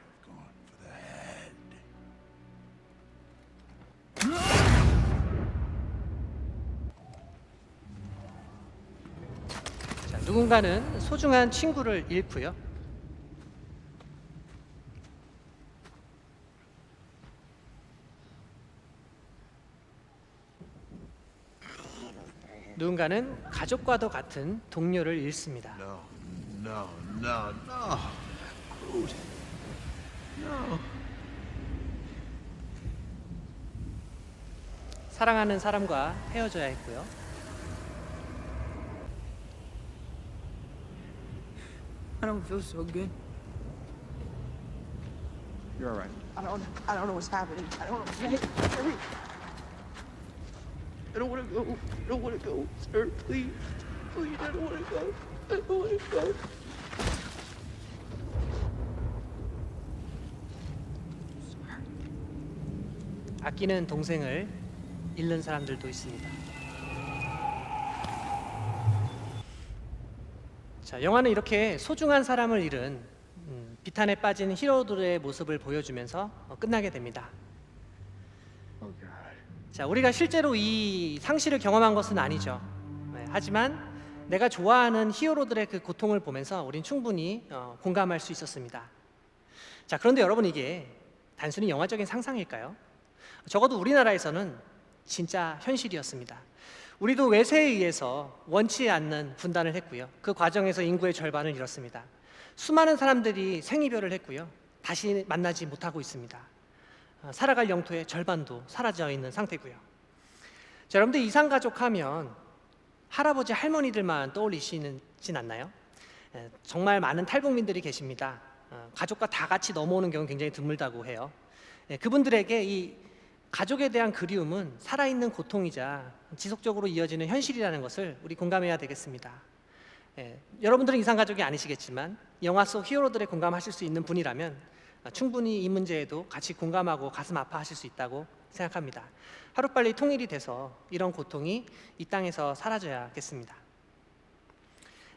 자, 누군가는 소중한 친구를 잃고요. 누군가는 가족과도 같은 동료를 잃습니다. No, no, no, no. Groot. No. 사랑하는 사람과 헤어져야 했고요. I don't feel so good. You're all right. I don't know what's happening. I don't know. Hurry. I don't want to go. I don't want to go, sir. Please. Please, I don't want to go. I don't want to go. 아끼는 동생을 잃는 사람들도 있습니다. 자, 영화는 이렇게 소중한 사람을 잃은 비탄에 빠진 히어로들의 모습을 보여주면서 끝나게 됩니다. Oh God. 자, 우리가 실제로 이 상실을 경험한 것은 아니죠. 하지만 내가 좋아하는 히어로들의 그 고통을 보면서 우린 충분히 공감할 수 있었습니다. 자, 그런데 여러분, 이게 단순히 영화적인 상상일까요? 적어도 우리나라에서는 진짜 현실이었습니다. 우리도 외세에 의해서 원치 않는 분단을 했고요. 그 과정에서 인구의 절반을 잃었습니다. 수많은 사람들이 생이별을 했고요. 다시 만나지 못하고 있습니다. 살아갈 영토의 절반도 사라져 있는 상태고요. 자, 여러분들 이산가족 하면 할아버지 할머니들만 떠올리시진 않나요? 정말 많은 탈북민들이 계십니다. 가족과 다 같이 넘어오는 경우는 굉장히 드물다고 해요. 그분들에게 이 가족에 대한 그리움은 살아있는 고통이자 지속적으로 이어지는 현실이라는 것을 우리 공감해야 되겠습니다. 여러분들은 이산가족이 아니시겠지만 영화 속 히어로들에 공감하실 수 있는 분이라면 충분히 이 문제에도 같이 공감하고 가슴 아파하실 수 있다고 생각합니다. 하루빨리 통일이 돼서 이런 고통이 이 땅에서 사라져야겠습니다.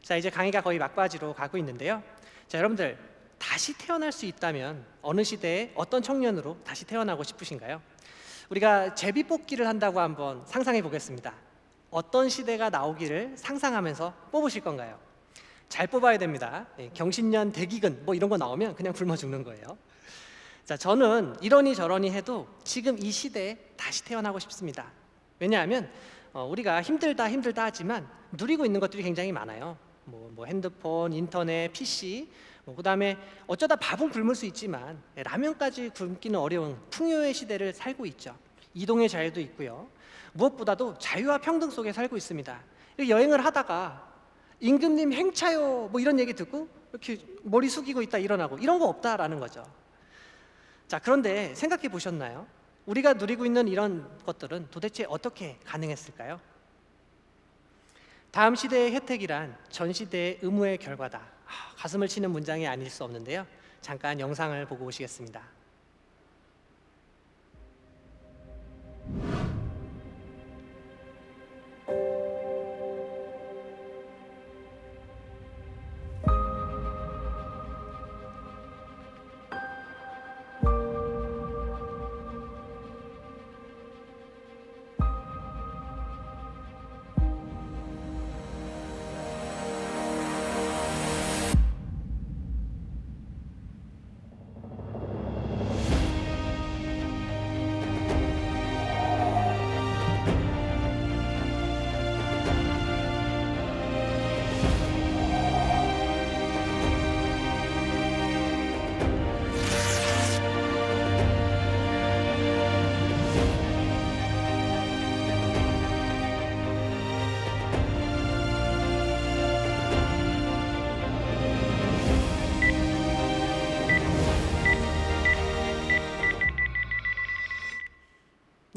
자, 이제 강의가 거의 막바지로 가고 있는데요. 자, 여러분들 다시 태어날 수 있다면 어느 시대에 어떤 청년으로 다시 태어나고 싶으신가요? 우리가 제비뽑기를 한다고 한번 상상해 보겠습니다. 어떤 시대가 나오기를 상상하면서 뽑으실 건가요? 잘 뽑아야 됩니다. 경신년, 대기근 뭐 이런 거 나오면 그냥 굶어 죽는 거예요. 자, 저는 이러니 저러니 해도 지금 이 시대에 다시 태어나고 싶습니다. 왜냐하면 우리가 힘들다 하지만 누리고 있는 것들이 굉장히 많아요. 뭐 핸드폰, 인터넷, PC, 그다음에 어쩌다 밥은 굶을 수 있지만 라면까지 굶기는 어려운 풍요의 시대를 살고 있죠. 이동의 자유도 있고요. 무엇보다도 자유와 평등 속에 살고 있습니다. 여행을 하다가 임금님 행차요 뭐 이런 얘기 듣고 이렇게 머리 숙이고 있다 일어나고 이런 거 없다라는 거죠. 자, 그런데 생각해 보셨나요? 우리가 누리고 있는 이런 것들은 도대체 어떻게 가능했을까요? 다음 시대의 혜택이란 전 시대의 의무의 결과다. 가슴을 치는 문장이 아닐 수 없는데요. 잠깐 영상을 보고 오시겠습니다.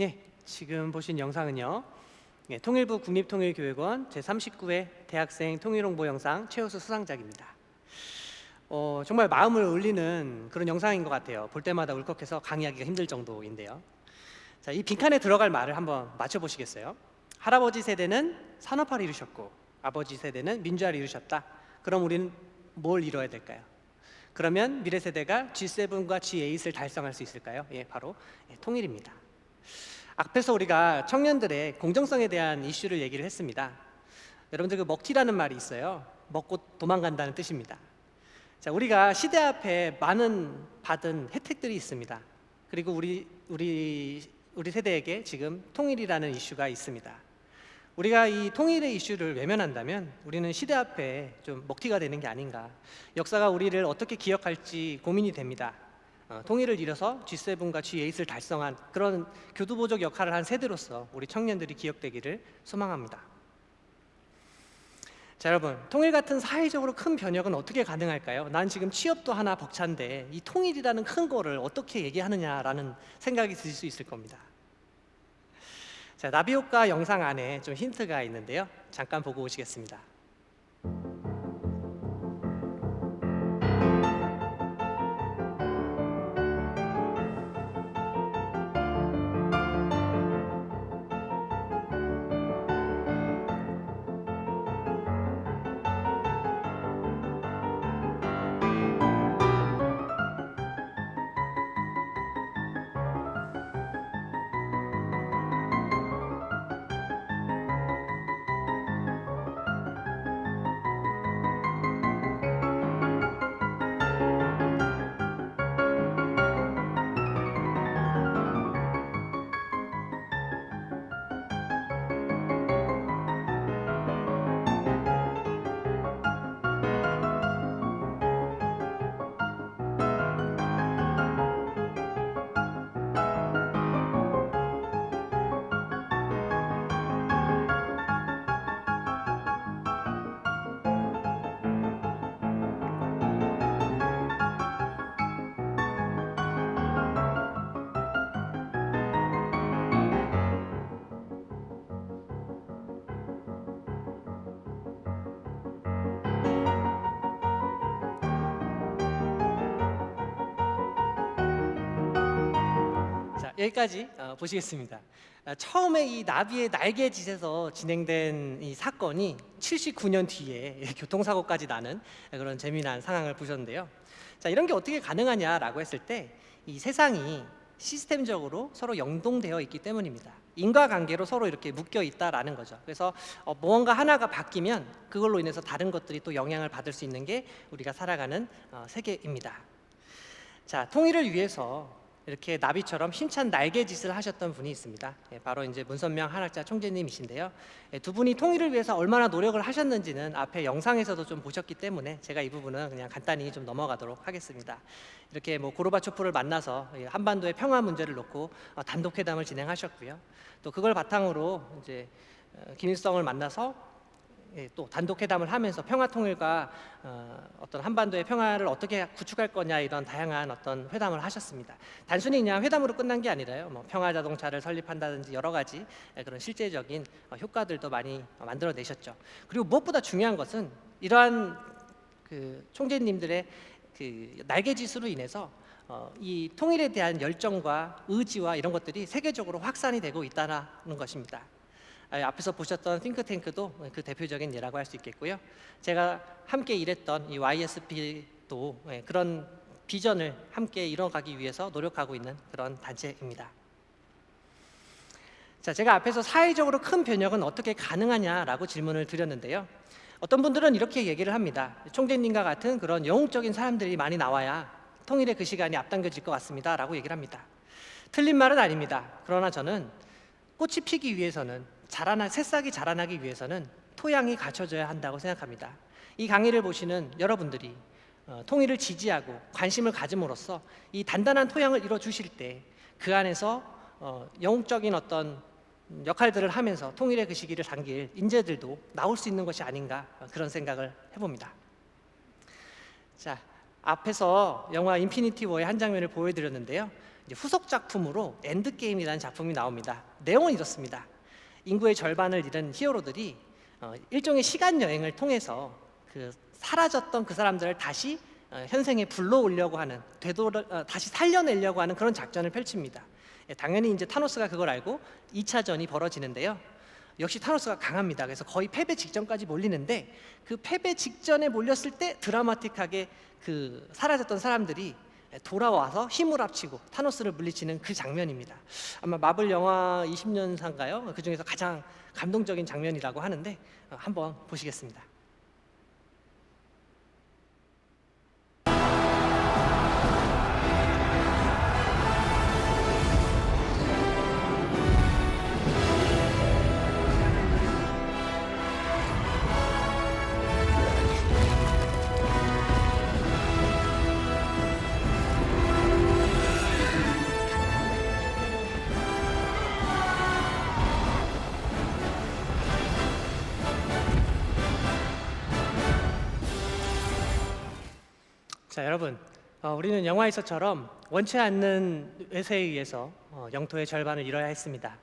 예, 지금 보신 영상은요. 통일부 국립통일교육원 제39회 대학생 통일홍보 영상 최우수 수상작입니다. 정말 마음을 울리는 그런 영상인 것 같아요. 볼 때마다 울컥해서 강의하기가 힘들 정도인데요. 자, 이 빈칸에 들어갈 말을 한번 맞춰보시겠어요? 할아버지 세대는 산업화를 이루셨고 아버지 세대는 민주화를 이루셨다. 그럼 우리는 뭘 이뤄야 될까요? 그러면 미래 세대가 G7과 G8을 달성할 수 있을까요? 예, 바로 통일입니다. 앞에서 우리가 청년들의 공정성에 대한 이슈를 얘기를 했습니다. 여러분들 그 먹튀라는 말이 있어요. 먹고 도망간다는 뜻입니다. 자, 우리가 시대 앞에 많은 받은 혜택들이 있습니다. 그리고 우리 세대에게 지금 통일이라는 이슈가 있습니다. 우리가 이 통일의 이슈를 외면한다면 우리는 시대 앞에 좀 먹튀가 되는 게 아닌가. 역사가 우리를 어떻게 기억할지 고민이 됩니다. 통일을 이뤄서 G7과 G8을 달성한 그런 교두보족 역할을 한 세대로서 우리 청년들이 기억되기를 소망합니다. 자, 여러분, 통일 같은 사회적으로 큰 변혁은 어떻게 가능할까요? 난 지금 취업도 하나 벅찬데 이 통일이라는 큰 거를 어떻게 얘기하느냐라는 생각이 들 수 있을 겁니다. 자, 나비효과 영상 안에 좀 힌트가 있는데요. 잠깐 보고 오시겠습니다. 여기까지 보시겠습니다. 처음에 이 나비의 날개짓에서 진행된 이 사건이 79년 뒤에 교통사고까지 나는 그런 재미난 상황을 보셨는데요. 자, 이런 게 어떻게 가능하냐라고 했을 때 이 세상이 시스템적으로 서로 연동되어 있기 때문입니다. 인과관계로 서로 이렇게 묶여 있다라는 거죠. 그래서 무언가 하나가 바뀌면 그걸로 인해서 다른 것들이 또 영향을 받을 수 있는 게 우리가 살아가는 세계입니다. 자, 통일을 위해서 이렇게 나비처럼 힘찬 날개짓을 하셨던 분이 있습니다. 바로 이제 문선명 한학자 총재님이신데요. 두 분이 통일을 위해서 얼마나 노력을 하셨는지는 앞에 영상에서도 좀 보셨기 때문에 제가 이 부분은 그냥 간단히 좀 넘어가도록 하겠습니다. 이렇게 뭐 고르바초프를 만나서 한반도의 평화 문제를 놓고 단독 회담을 진행하셨고요. 또 그걸 바탕으로 이제 김일성을 만나서 또 단독 회담을 하면서 평화 통일과 어떤 한반도의 평화를 어떻게 구축할 거냐 이런 다양한 어떤 회담을 하셨습니다. 단순히 그냥 회담으로 끝난 게 아니라요. 뭐 평화 자동차를 설립한다든지 여러 가지 그런 실제적인 효과들도 많이 만들어내셨죠. 그리고 무엇보다 중요한 것은 이러한 그 총재님들의 그 날개짓으로 인해서 이 통일에 대한 열정과 의지와 이런 것들이 세계적으로 확산이 되고 있다는 것입니다. 앞에서 보셨던 띵크탱크도 그 대표적인 예라고 할 수 있겠고요. 제가 함께 일했던 이 YSP도 그런 비전을 함께 이뤄가기 위해서 노력하고 있는 그런 단체입니다. 자, 제가 앞에서 사회적으로 큰 변혁은 어떻게 가능하냐라고 질문을 드렸는데요. 어떤 분들은 이렇게 얘기를 합니다. 총재님과 같은 그런 영웅적인 사람들이 많이 나와야 통일의 그 시간이 앞당겨질 것 같습니다 라고 얘기를 합니다. 틀린 말은 아닙니다. 그러나 저는 꽃이 피기 위해서는 새싹이 자라나기 위해서는 토양이 갖춰져야 한다고 생각합니다. 이 강의를 보시는 여러분들이 통일을 지지하고 관심을 가짐으로써 이 단단한 토양을 이뤄주실 때 그 안에서 영웅적인 어떤 역할들을 하면서 통일의 그 시기를 당길 인재들도 나올 수 있는 것이 아닌가 그런 생각을 해봅니다. 자, 앞에서 영화 인피니티 워의 한 장면을 보여드렸는데요. 이제 후속 작품으로 엔드게임이라는 작품이 나옵니다. 내용은 이렇습니다. 인구의 절반을 잃은 히어로들이 일종의 시간 여행을 통해서 그 사라졌던 그 사람들을 다시 현생에 불러오려고 하는 다시 살려내려고 하는 그런 작전을 펼칩니다. 당연히 이제 타노스가 그걸 알고 2차전이 벌어지는데요. 역시 타노스가 강합니다. 그래서 거의 패배 직전까지 몰리는데 그 패배 직전에 몰렸을 때 드라마틱하게 그 사라졌던 사람들이 돌아와서 힘을 합치고 타노스를 물리치는 그 장면입니다. 아마 마블 영화 20년사인가요? 그 중에서 가장 감동적인 장면이라고 하는데 한번 보시겠습니다. 자, 여러분, 우리는 영화에서처럼 원치 않는 외세에 의해서 영토의 절반을 잃어야 했습니다.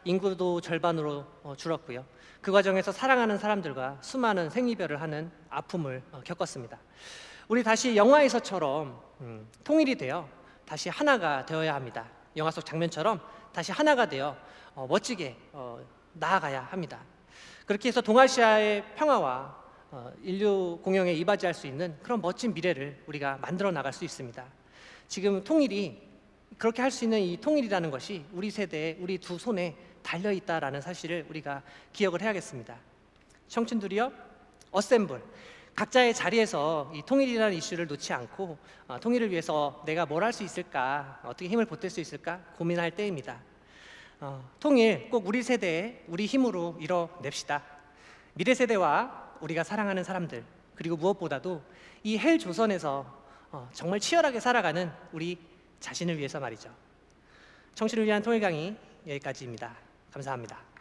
인구도 절반으로 줄었고요. 그 과정에서 사랑하는 사람들과 수많은 생이별을 하는 아픔을 겪었습니다. 우리 다시 영화에서처럼 통일이 되어 다시 하나가 되어야 합니다. 영화 속 장면처럼 다시 하나가 되어 멋지게 나아가야 합니다. 그렇게 해서 동아시아의 평화와 인류 공영에 이바지할 수 있는 그런 멋진 미래를 우리가 만들어 나갈 수 있습니다. 지금 통일이 그렇게 할 수 있는 이 통일이라는 것이 우리 세대에 우리 두 손에 달려 있다라는 사실을 우리가 기억을 해야겠습니다. 청춘들이여, 어셈블. 각자의 자리에서 이 통일이라는 이슈를 놓지 않고 통일을 위해서 내가 뭘 할 수 있을까, 어떻게 힘을 보탤 수 있을까 고민할 때입니다. 통일 꼭 우리 세대에 우리 힘으로 이뤄냅시다. 미래 세대와 우리가 사랑하는 사람들, 그리고 무엇보다도 이 헬 조선에서 정말 치열하게 살아가는 우리 자신을 위해서 말이죠. 청춘을 위한 통일 강의 여기까지입니다. 감사합니다.